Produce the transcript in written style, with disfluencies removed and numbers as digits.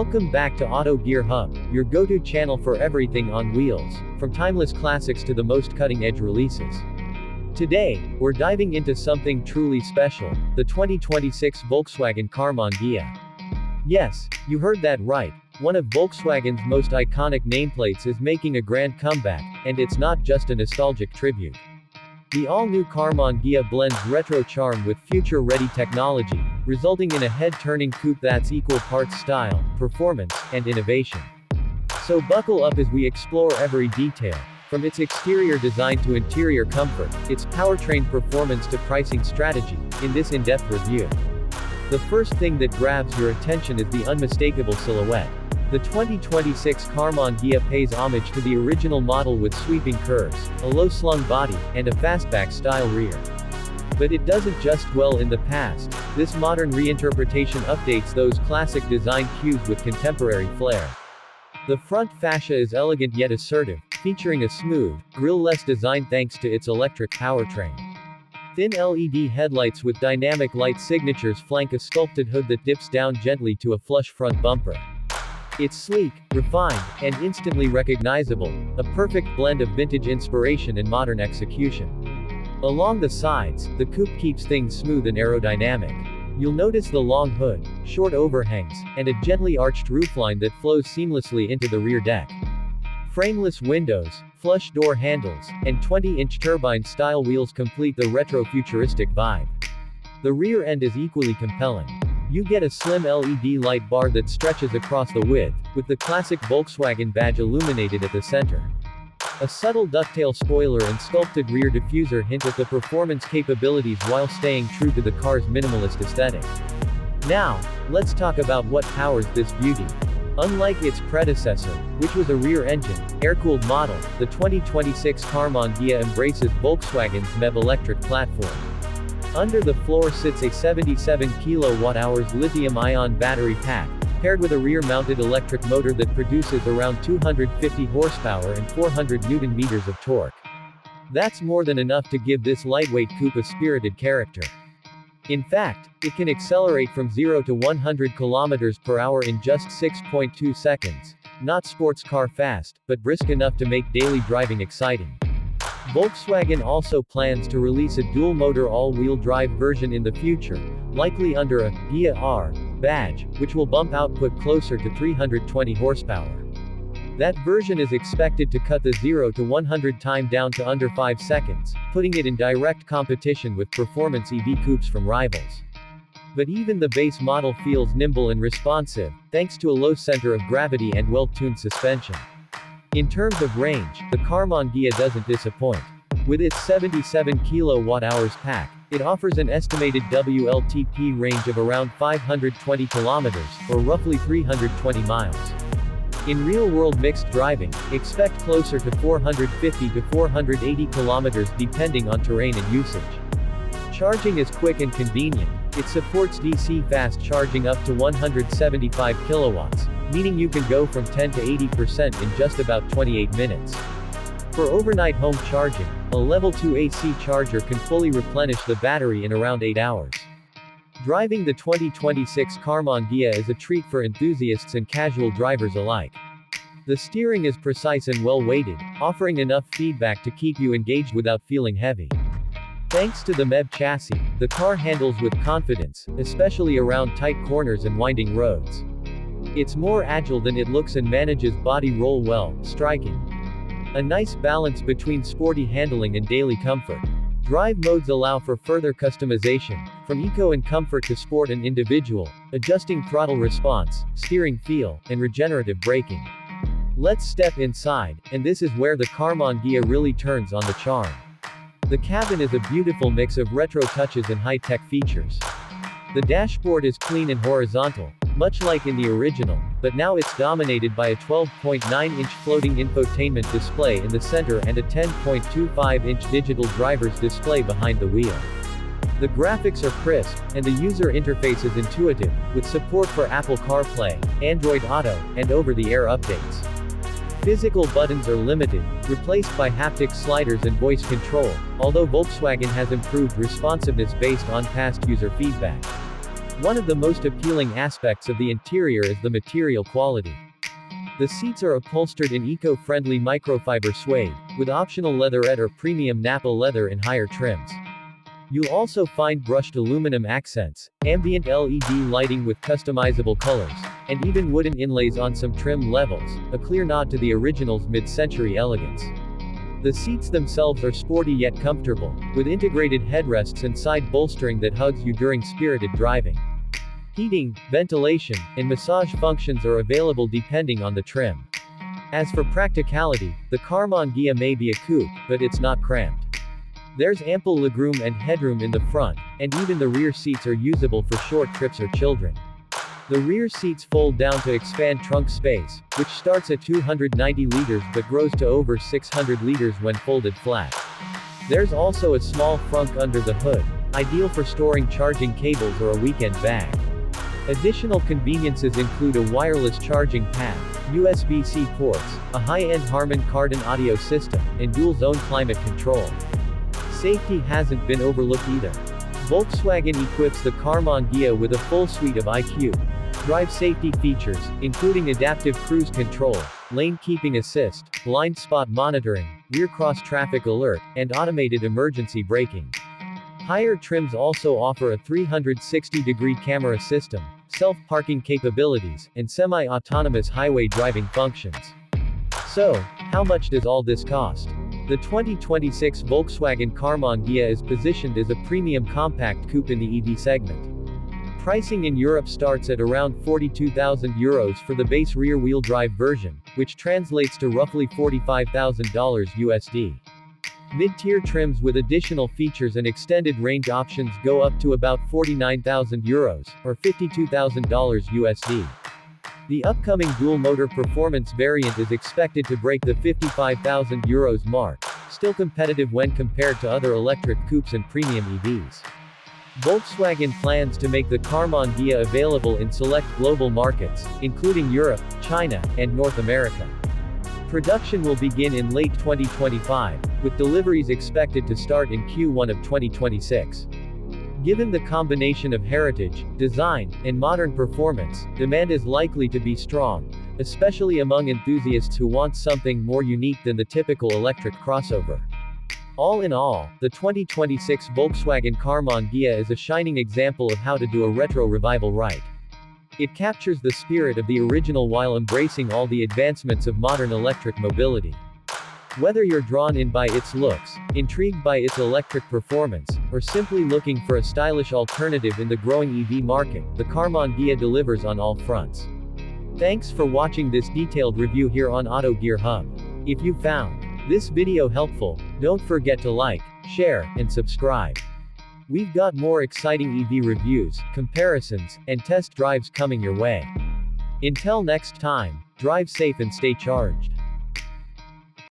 Welcome back to Auto Gear Hub, your go-to channel for everything on wheels, from timeless classics to the most cutting-edge releases. Today, we're diving into something truly special, the 2026 Volkswagen Karmann Ghia. Yes, you heard that right. One of Volkswagen's most iconic nameplates is making a grand comeback, and it's not just a nostalgic tribute. The all-new Karmann Ghia blends retro charm with future-ready technology, resulting in a head-turning coupe that's equal parts style, performance, and innovation. So buckle up as we explore every detail, from its exterior design to interior comfort, its powertrain performance to pricing strategy, in this in-depth review. The first thing that grabs your attention is the unmistakable silhouette. The 2026 Karmann Ghia pays homage to the original model with sweeping curves, a low-slung body, and a fastback-style rear. But it doesn't just dwell in the past. This modern reinterpretation updates those classic design cues with contemporary flair. The front fascia is elegant yet assertive, featuring a smooth, grille-less design thanks to its electric powertrain. Thin LED headlights with dynamic light signatures flank a sculpted hood that dips down gently to a flush front bumper. It's sleek, refined, and instantly recognizable, a perfect blend of vintage inspiration and modern execution. Along the sides, the coupe keeps things smooth and aerodynamic. You'll notice the long hood, short overhangs, and a gently arched roofline that flows seamlessly into the rear deck. Frameless windows, flush door handles, and 20-inch turbine-style wheels complete the retro-futuristic vibe. The rear end is equally compelling. You get a slim LED light bar that stretches across the width, with the classic Volkswagen badge illuminated at the center. A subtle ducktail spoiler and sculpted rear diffuser hint at the performance capabilities while staying true to the car's minimalist aesthetic. Now, let's talk about what powers this beauty. Unlike its predecessor, which was a rear-engine, air-cooled model, the 2026 Karmann Ghia embraces Volkswagen's MEB electric platform. Under the floor sits a 77 kWh lithium-ion battery pack, paired with a rear-mounted electric motor that produces around 250 horsepower and 400 Nm of torque. That's more than enough to give this lightweight coupe a spirited character. In fact, it can accelerate from 0 to 100 km/h in just 6.2 seconds. Not sports car fast, but brisk enough to make daily driving exciting. Volkswagen also plans to release a dual-motor all-wheel drive version in the future, likely under a Ghia R badge, which will bump output closer to 320 horsepower. That version is expected to cut the 0 to 100 time down to under 5 seconds, putting it in direct competition with performance EV coupes from rivals. But even the base model feels nimble and responsive, thanks to a low center of gravity and well-tuned suspension. In terms of range, the Karmann Ghia doesn't disappoint. With its 77 kWh pack, it offers an estimated WLTP range of around 520 km, or roughly 320 miles. In real-world mixed driving, expect closer to 450 to 480 km depending on terrain and usage. Charging is quick and convenient. It supports DC fast charging up to 175 kilowatts, meaning you can go from 10 to 80% in just about 28 minutes. For overnight home charging, a level 2 AC charger can fully replenish the battery in around 8 hours. Driving the 2026 Karmann Ghia is a treat for enthusiasts and casual drivers alike. The steering is precise and well-weighted, offering enough feedback to keep you engaged without feeling heavy. Thanks to the MEB chassis, the car handles with confidence, especially around tight corners and winding roads. It's more agile than it looks and manages body roll well, striking a nice balance between sporty handling and daily comfort. Drive modes allow for further customization, from eco and comfort to sport and individual, adjusting throttle response, steering feel, and regenerative braking. Let's step inside, and this is where the Karmann Ghia really turns on the charm. The cabin is a beautiful mix of retro touches and high-tech features. The dashboard is clean and horizontal, much like in the original, but now it's dominated by a 12.9-inch floating infotainment display in the center and a 10.25-inch digital driver's display behind the wheel. The graphics are crisp, and the user interface is intuitive, with support for Apple CarPlay, Android Auto, and over-the-air updates. Physical buttons are limited, replaced by haptic sliders and voice control, although Volkswagen has improved responsiveness based on past user feedback. One of the most appealing aspects of the interior is the material quality. The seats are upholstered in eco-friendly microfiber suede, with optional leatherette or premium Nappa leather in higher trims. You'll also find brushed aluminum accents, ambient LED lighting with customizable colors, and even wooden inlays on some trim levels, a clear nod to the original's mid-century elegance. The seats themselves are sporty yet comfortable, with integrated headrests and side bolstering that hugs you during spirited driving. Heating, ventilation, and massage functions are available depending on the trim. As for practicality, the Karmann Ghia may be a coupe, but it's not cramped. There's ample legroom and headroom in the front, and even the rear seats are usable for short trips or children. The rear seats fold down to expand trunk space, which starts at 290 liters but grows to over 600 liters when folded flat. There's also a small frunk under the hood, ideal for storing charging cables or a weekend bag. Additional conveniences include a wireless charging pad, USB-C ports, a high-end Harman Kardon audio system, and dual-zone climate control. Safety hasn't been overlooked either. Volkswagen equips the Karmann Ghia with a full suite of IQ drive safety features, including adaptive cruise control, lane keeping assist, blind spot monitoring, rear cross traffic alert, and automated emergency braking. Higher trims also offer a 360-degree camera system, self-parking capabilities, and semi-autonomous highway driving functions. So, how much does all this cost? The 2026 Volkswagen Karmann Ghia is positioned as a premium compact coupe in the EV segment. Pricing in Europe starts at around €42,000 for the base rear-wheel drive version, which translates to roughly $45,000 USD. Mid-tier trims with additional features and extended range options go up to about €49,000, or $52,000 USD. The upcoming dual-motor performance variant is expected to break the €55,000 mark, still competitive when compared to other electric coupes and premium EVs. Volkswagen plans to make the Karmann Ghia available in select global markets, including Europe, China, and North America. Production will begin in late 2025, with deliveries expected to start in Q1 of 2026. Given the combination of heritage, design, and modern performance, demand is likely to be strong, especially among enthusiasts who want something more unique than the typical electric crossover. All in all, the 2026 Volkswagen Karmann Ghia is a shining example of how to do a retro revival right. It captures the spirit of the original while embracing all the advancements of modern electric mobility. Whether you're drawn in by its looks, intrigued by its electric performance, or simply looking for a stylish alternative in the growing EV market, the Karmann Ghia delivers on all fronts. Thanks for watching this detailed review here on Auto Gear Hub. If you found this video helpful, don't forget to like, share, and subscribe. We've got more exciting EV reviews, comparisons, and test drives coming your way. Until next time, drive safe and stay charged.